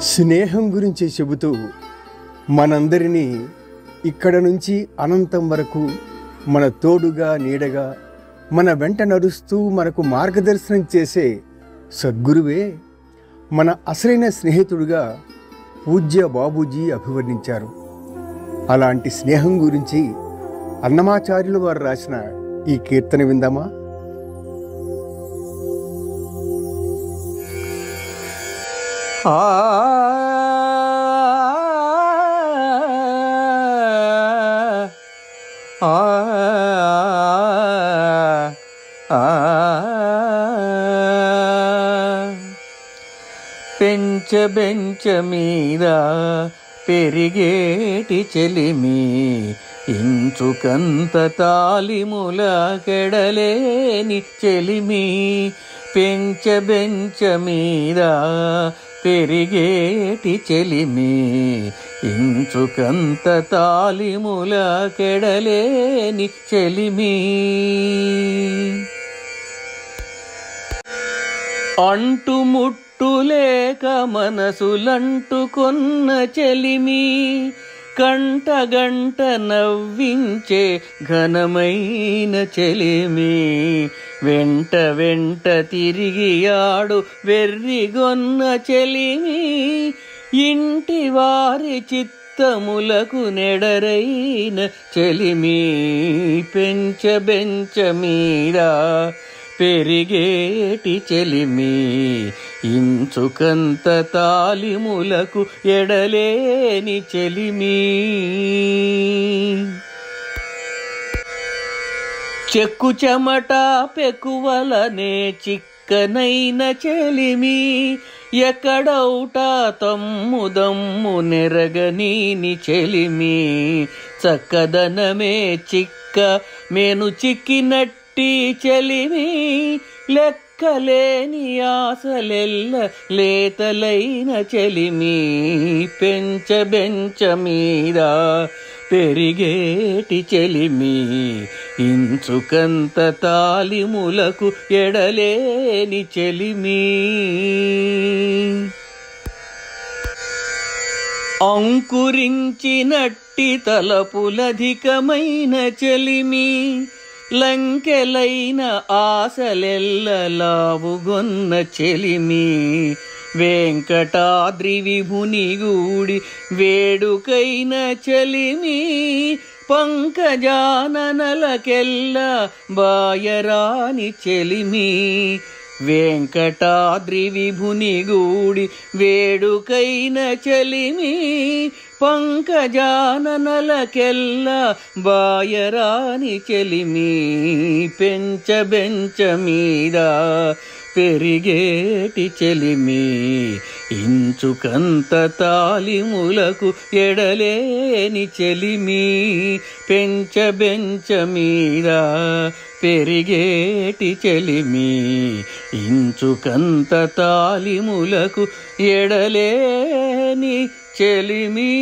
స్నేహం గురించి చెబుతూ మనందరినీ ఇక్కడ నుంచి అనంతం వరకు మన తోడుగా నీడగా మన వెంట నడుస్తూ మనకు మార్గదర్శనం చేసే సద్గురువే మన అసలైన స్నేహితుడుగా పూజ్య బాబూజీ అభివర్ణించారు. అలాంటి స్నేహం గురించి అన్నమాచార్యులు వారు రాసిన ఈ కీర్తన విందామా? పెంచబెంచ మీద పెరిగేటి చెలిమి, ఇంచుకంత తాలిముల కెడలేని చెలిమి. పెంచబెంచ మీద పెరిగేటి చెలిమి, ఇంచుకంత తాలిముల కెడలేని చెలిమి. అంటుముట్టులేక మనసులంటుకొన్న చెలిమి, కంట గంట నవ్వించే ఘనమైన చెలిమి. వెంట వెంట తిరిగి ఆడు వెర్రిగొన్న చెలిమి, ఇంటి వారి చిత్తములకు నెడరైన చెలిమి. పెంచబెంచ మీద పెరిగేటి చెలిమి, ఇంచుకంత తాలిములకు ఎడలేని చెలిమి. చెక్కు చెమట పెకువలనే చిక్కనైన చెలిమి, ఎక్కడౌట తమ్ముదమ్ము నెరగనీని చెలిమి. చక్కదనమే చిక్క మేను చిక్కినట్టి చెలిమి, లెక్కలేని ఆశలెల్ల లేతలైన చెలిమి. పెంచబెంచ మీద పెరిగేటి చెలిమి, ఇంచుకంత తాలిములకు ఎడలేని చెలిమి. అంకురించినట్టి తలపులధికమైన చెలిమి, లంకెలైన ఆశలెల్ల లావుగొన్న చెలిమి. వెంకటాద్రి విభుని గూడి వేడుకైన చెలిమి, పంకజాననలకెల్ల బాయరాని చెలిమి. వెంకటాద్రి విభుని గూడి వేడుకైన చెలిమి, పంకజాననలకెల్ల బాయరాని చెలిమి. పెంచబెంచ మీద పెరిగేటి చెలిమి, ఇంచుకంత తాలిములకు ఎడలేని చెలిమి. పెంచబెంచ మీద పెరిగేటి చెలిమి, ఇంచుకంత తాలిములకు ఎడలేని చెలిమి.